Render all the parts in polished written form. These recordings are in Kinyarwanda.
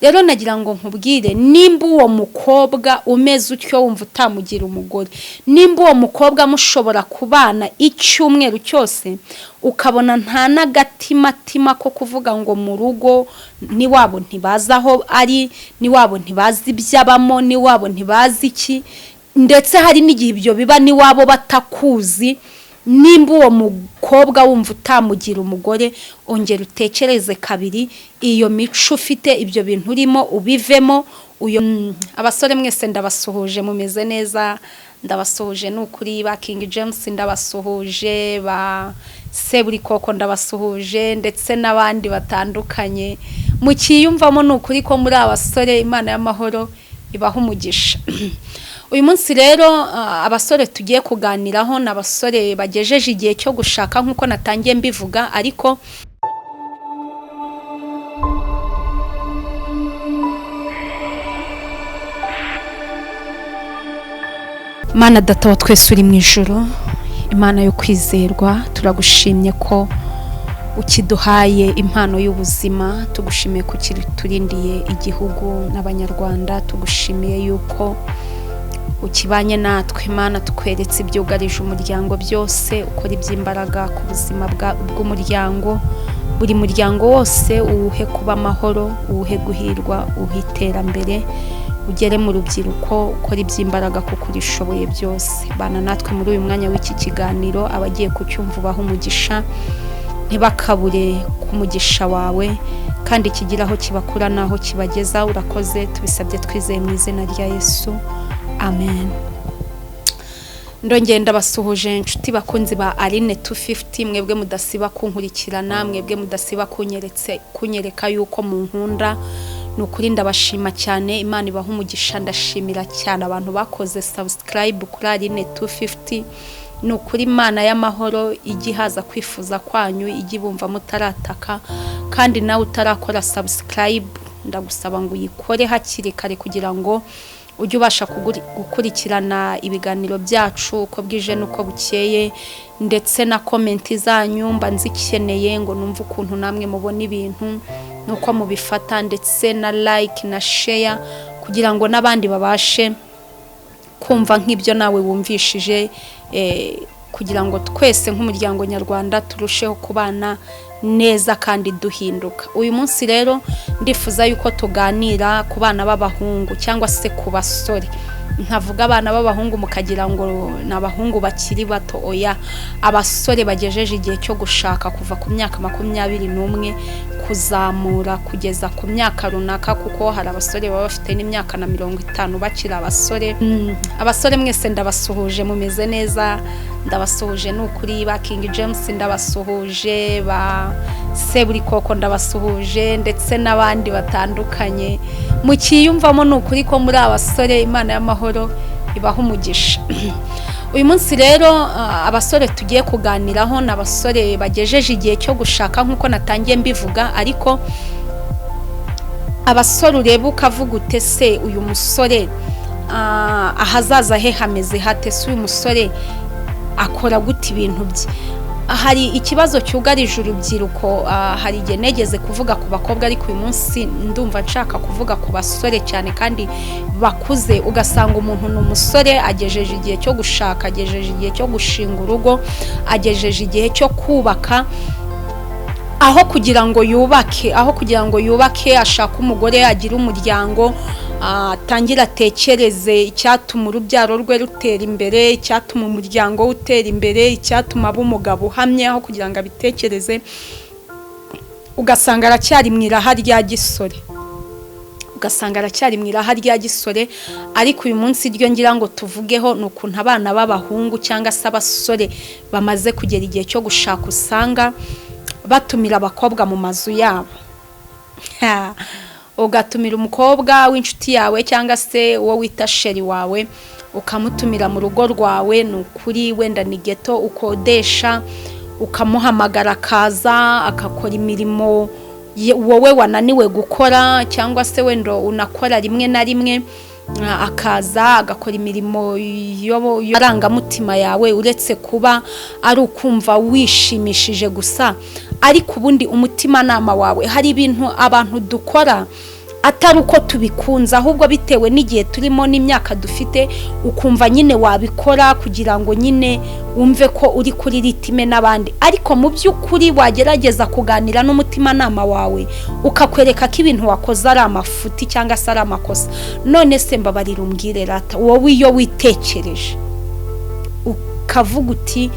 rero nagira ngo nkubwire nimba uwo mukobwa umeze utyo wumva utamugira umugore, nimba uwo mukobwa mushobora kubana icyumweru cyose ukabona nta n'agatimatima ko kuvuga ngo mu rugo niwabo ntibazi aho ari, niwabo ntibazi ibyabamo, niwabo ntibazi iki, ndetse hari n'igihe ibyo biba niwabo batakuzi, nimba uwo mukobwa wumva utamugira umugore ongera utekereze kabiri, iyo mico ufite ibyo bintu urimo ubivemo. Abasore mwese ndabasuhuje, mumeze neza, ndabasuhuje n'ukuri ba King James, ndabasuhuje ba Seburikoko, ndabasuhuje ndetse n'abandi batandukanye mukiyumvamo n'ukuri ko muri abasore Imana y'amahoro ibaha umugisha. Uyu munsi rero abasore tugiye kuganiraho n'abasore bagejeje igihe cyo gushaka nkuko natangiye mbivuga, ariko Mana data wa twese uri mu ijuru, Imana yo kwizerwa, turagushimye ko ukiduhaye impano y'ubuzima, tugushimiye ko turindiye igihugu n'abanyarwanda, tugushimiye yuko ukibanye natwe Mana, tukweretse ibyugarije umuryango byose, ukora iby'imbaraga ku buzima bw'umuryango, buri muryango wose uwuhe kuba amahoro, uwuhe guhirwa, uwuhe iterambere, ugere mu rubyiruko, ukora iby'imbaraga kuko urishoboye byose. Bana natwe muri uyu mwanya w'iki kiganiro, abagiye kucyumva ubaha umugisha, ntibakabure ku mugisha wawe, kandi kigiraho kibakura naho kibageza. Urakoze, tubisabye twizeye mu izina rya Yesu, amen. Ndongera ndabasuhuje inshuti bakunzi ba Aline 250, mwebwe mudasiba kunkurikirana, mwebwe mudasiba kunyereka yuko mu nkunda, nukuri ndabashima cyane. Imana ibaha umugisha, ndashimira cyane abantu bakoze subscribe kuri Aline 250. Nukuri Imana y'amahoro igihaza kwifuza kwanyu, igibumva mutarataka, kandi nawe utarakora subscribe ndagusaba ngo uyikore hakiri kare kugira ngo ujye ubasha gukurikirana ibiganiro byacu uko bwije nuko bukeye, ndetse na comment zanyu mba nzikeneye ngo numve ukuntu namwe mubona ibintu nuko mubifata, ndetse na like na share kugira ngo nabandi babashe kumva nk'ibyo nawe wumvishije, kugira ngo twese nk'umuryango nyarwanda turusheho kubana neza kandi duhinduka. Uyu munsi rero ndifuza yuko tuganira ku bana b'abahungu cyangwa se ku basore. Ntavuga abana b'abahungu mukagira ngo n'abahungu bakiri bato, oya, abasore bagejeje igihe cyo gushaka kuva ku myaka 21 kuzamura kugeza ku myaka runaka, kuko hari abasore baba bafite n'imyaka na 50 bakiri abasore. Abasore mwese ndabasuhuje, mumeze neza, ndabasuhuje n'ukuri ba King James, ndabasuhuje ba Seburikoko, ndabasuhuje ndetse n'abandi batandukanye mukiyumvamo n'ukuri ko muri abasore Imana y'amahoro ibaha umugisha. Uyu munsi rero abasore tugiye kuganiraho n'abasore bagejeje igihe cyo gushaka nkuko natangiye mbivuga, ariko abasore ureba ukavuga ute se uyu musore ahazaza he hameze hate, se uyu musore akora gute ibintu bye. Hari ikibazo cyugarije urubyiruko, hari igihe negeze kuvuga ku bakobwa, ariko uyu munsi ndumva nshaka kuvuga ku basore cyane kandi bakuze. Ugasanga umuntu n'umusore agejeje igihe cyo gushaka, agejeje igihe cyo gushinga urugo, agejeje igihe cyo kubaka, aho kugira ngo yubake ashaka umugore, agira umuryango, tangira tekereze icyatuma urubyaro rwe rutera imbere, icyatuma umuryango utera imbere, icyatuma ab'umugabo uhamye, aho kugira ngo abitekereze ugasanga aracyari mu iraha rya gisore. Ariko uyu munsi ryo ngira ngo tuvugeho n'ukuntu abana b'abahungu cyangwa se abasore bamaze kugera igihe cyo gushaka usanga batumira abakobwa mu mazu yabo. Ugatumira umukobwa w'inshuti yawe cyangwa se uwo wita sheri wawe, ukamutumira mu rugo rwawe, n'ukuri wenda ni ghetto ukodesha, ukamuhamagara akaza akakora imirimo wowe wananiwe gukora, cyangwa se wenda unakora rimwe na rimwe, akaza agakora imirimo y'arangamutima yawe, uretse kuba ari ukumva wishimishije gusa, ariko ubundi umutima nama wawe hari ibintu abantu dukora atari uko tubikunze ahubwo bitewe n'igihe turimo n'imyaka dufite ukumva nyine wabikora kugira ngo nyine wumve ko uri kuri ritime n'abandi ariko mu by'ukuri wagerageza kuganira n'umutima nama wawe ukakwereka ko ibintu wakoze ari amafuti cyangwa se ari amakosa none se mbabarira umbwire rata wowe iyo witekereje ukavuga uti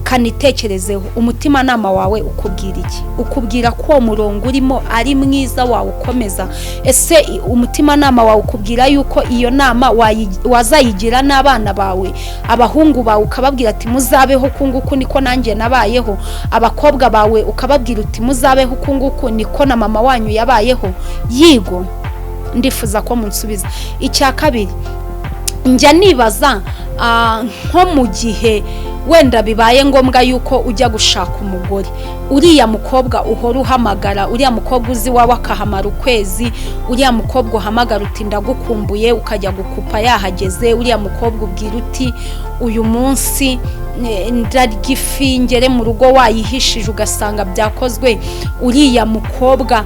kanitekerezeho umutima nama wawe ukubwira iki ukubwira ko uwo murongo urimo ari mwiza wawe ukomeza ese umutima nama wawe ukubwira yuko iyo nama wazayigira n'abana bawe abahungu bawe ukababwira ati muzabeho kunguku niko nanjye nabayeho abakobwa bawe ukababwira uti muzabeho kunguku niko na mama wanyu yabayeho yigo ndifuza ko munsubiza icya kabiri njya nibaza nko mu gihe wenda bibaye ngombwa yuko ujya gushaka umugore uriya mukobwa uhora uhamagara uriya mukobwa uzi wawe akahamara ukwezi uriya mukobwa uhamagara uti ndagukumbuye ukajya gukupa yahageze uriya mukobwa ubwira uti uyu munsi ndarya ifi ngere mu rugo wayihishije ugasanga byakozwe uriya mukobwa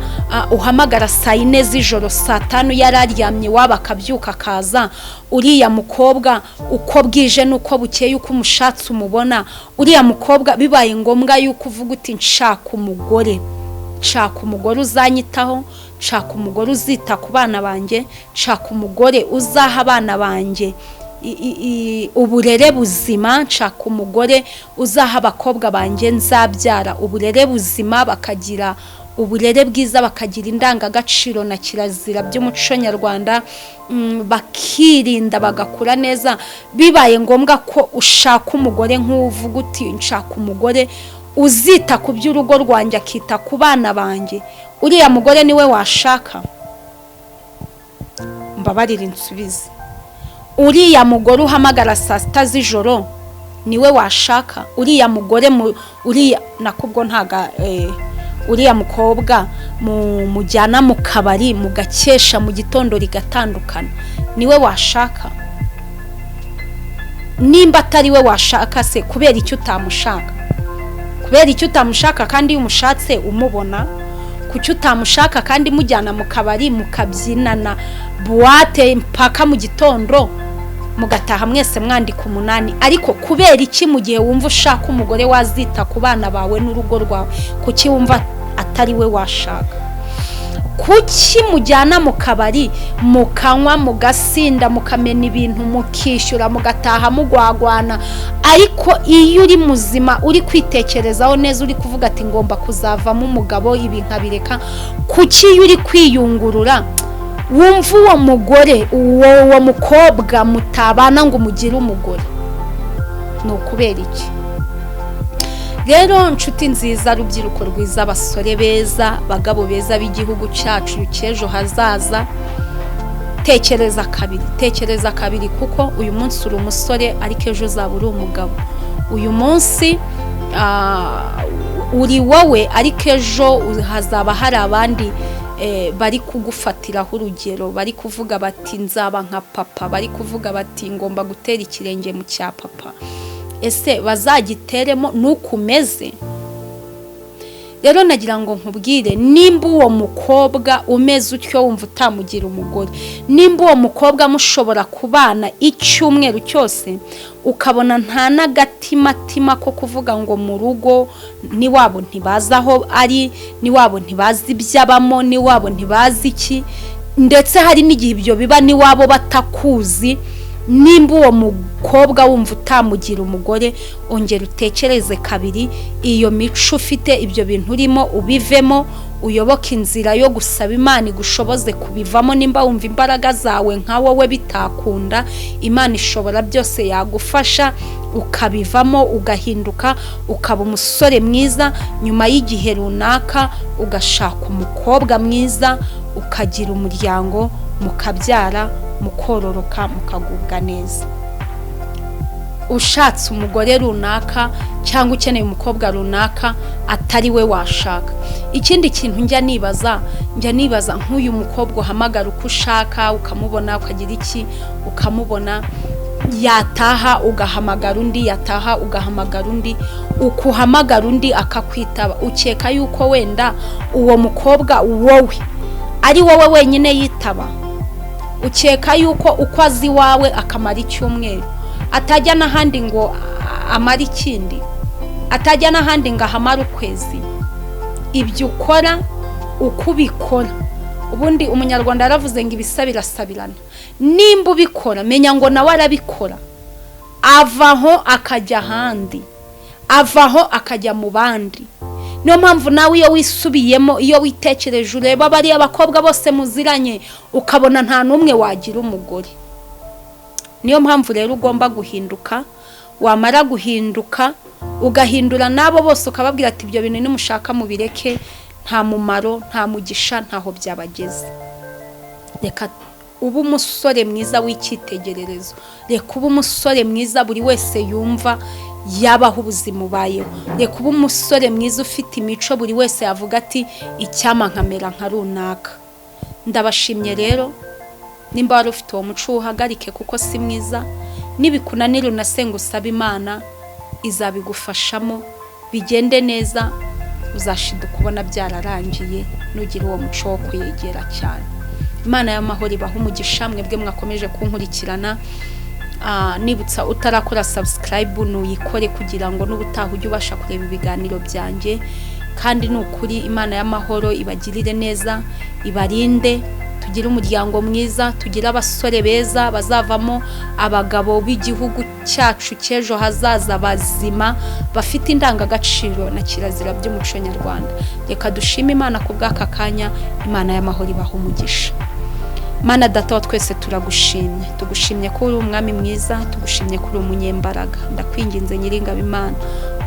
uhamagara saa 4 z'ijoro saa 5 yararyamye waba akabyuka kaza uriya mukobwa uko bwije nuko bukeye uko umushatsi umubona uriya mukobwa bibaye ngombwa yuko uvuga uti nshaka umugore uzanyitaho nshaka umugore uzita ku bana banjye nshaka umugore uzaha abana banjye uburere buzima nshaka umugore uzaha abakobwa banjye nzabyara uburere buzima bakagira uburere bwiza bakagira indangagaciro na kirazira by'umuco nyarwanda bakirinda bagakura neza bibaye ngombwa ko ushaka umugore nk'uvuga uti nshaka umugore uzita ku by'urugo rwanjye akita ku bana banjye uriya mugore niwe washaka mbabarira insubize uriya mugore uhamagara saa 6 z'ijoro niwe washaka uriya mugore uriya nakubwo ntaga uriya mukobwa mujyana mu kabari mugakesha mu gitondo rigatandukana niwe washaka nimba atari we washaka se kubera icyo utamushaka kandi iyo umushatse umubona kuki utamushaka kandi mujyana mu kabari mukabyinana buwate mpaka mu gitondo mugataha mwese mwandika 8 ariko kubera iki mu gihe wumva ushaka umugore wazita ku bana bawe n'urugo rwawe kuki wumva atari we washaka kuki mujyana mu kabari mukanywa mugasinda mukamena ibintu mukishyura mugataha mugwagwana ariko iyo uri muzima uri kwitekerezaho neza uri kuvuga ati ngomba kuzavamo umugabo ibi nkabireka kuki iyo uri kwiyungurura wumva uwo mugore uwo mukobwa mutabana ngo umugire umugore no kubera iki rero nshuti nziza rubyiruko rwiza abasore beza bagabo beza b'igihugu cyacu cy'ejo hazaza tekereza kabiri kuko uyu munsi uri umusore ariko ejo uzaba uri umugabo uyu munsi uri wowe ariko ejo hazaba hari abandi bari kugufatiraho urugero bari kuvuga bati nzaba nka papa bari kuvuga bati ngomba gutera ikirenge mu cya papa ese bazagiteremo nukumeze rero nagira ngo nkubwire nimba uwo mukobwa umeze utyo wumva utamugira umugore nimba uwo mukobwa mushobora kubana icyumweru cyose ukabona nta n'agatimatima ko kuvuga ngo mu rugo niwabo ntibazi aho ari niwabo ntibazi ibyabamo niwabo ntibazi iki ndetse hari n'igihe ibyo biba niwabo batakuzi nimba uwo mukobwa wumva utamugira umugore ongera utekereze kabiri iyo mico ufite ibyo bintu urimo ubivemo uyoboke inzira yo gusaba Imana igushoboze kubivamo nimba wumva imbaraga zawe nka wowe bitakunda Imana ishobora byose yagufasha ukabivamo ugahinduka ukaba umusore mwiza nyuma y'igihe runaka ugashaka umukobwa mwiza ukagira umuryango mukabyara mukororoka mukagubwa neza ushatse umugore runaka cyangwa ukeneye umukobwa runaka atari we washaka ikindi kintu njya nibaza nk'uyu mukobwa uhamagara uko ushaka ukamubona ukagira iki ukamubona yataha ugahamagara undi yataha ugahamagara undi ukuhamagara undi akakwitaba ukeka yuko wenda uwo mukobwa wowe ari wowe wenyine yitaba, ukeka yuko uko azi wawe akamara icyumweru atajya n'ahandi ngo amara ikindi, atajya n'ahandi ngo ahamara ukwezi. Ibyo ukora uko ubikora, ubundi umunyarwanda yaravuze ngo ibisa birasabirana. Nimba ubikora menya ngo nawe arabikora, avaho akajya ahandi, avaho akajya mu bandi. Niyo mpamvu nawe iyo wisubiyemo, iyo witekereje ureba bari abakobwa bose muziranye ukabona nta numwe wagira umugore. Niyo mpamvu rero ugomba guhinduka, wamara guhinduka ugahindura nabo bose ukababwira ati ibyo bintu nimushaka mubireke, nta mumaro, nta mugisha, ntaho byabageze. Reka ubu umusore mwiza w'icyitegererezo, reka ubu umusore mwiza buri wese yumva yabaho ubuzima ubayeho, reka ubu umusore mwiza ufite imico buri wese yavuga ati icyama nkamera nka runaka. Ndabashimye rero, nimba wari ufite uwo muco uhagarike kuko si mwiza. Nibikunanira unasenga usaba Imana, izabigufashamo bigende neza, uzashida kubona byararangiye nugira uwo muco wo kwegera cyane. Imana y'amahoro ibaha umugisha mwebwe mwakomeje kunkurikirana. Nibutsa utarakora subscribe nuyikore kugira ngo n'ubutaha ujye ubasha kureba ibiganiro byanjye. Kandi nukuri Imana y'amahoro ibagirire neza, ibarinde, tugire umuryango mwiza, tugire abasore beza bazavamo abagabo b'igihugu cyacu cy'ejo hazaza bazima, bafite indangagaciro na kirazira by'umuco nyarwanda. Reka dushime Imana ku bw'aka kanya. Imana y'amahoro ibaha umugisha. Mana data wa twese turagushimye, tugushimye ko uri umwami mwiza, tugushimye ko uri umunyembaraga. Ndakwinginze Nyiringabo Imana,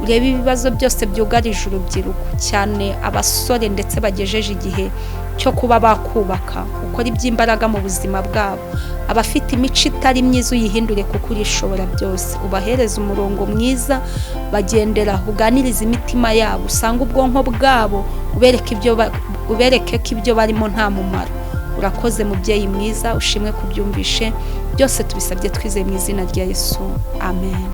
urebe ibibazo byose byugarije urubyiruko, cyane abasore ndetse bagejeje igihe cyo kuba bakubaka, ukora iby'imbaraga mu buzima bwabo. Abafite imico itari myiza uyihindure kuko urishobora byose. Ubahereza umurongo mwiza bagendera, uganiriza imitima yabo, usanga ubwonko bwabo ubereke ko ibyo barimo nta mumaro. Urakoze mubyeyi mwiza, ushimwe kubyumvishe byose, tubisabye twizeye mu izina rya Yesu, amen.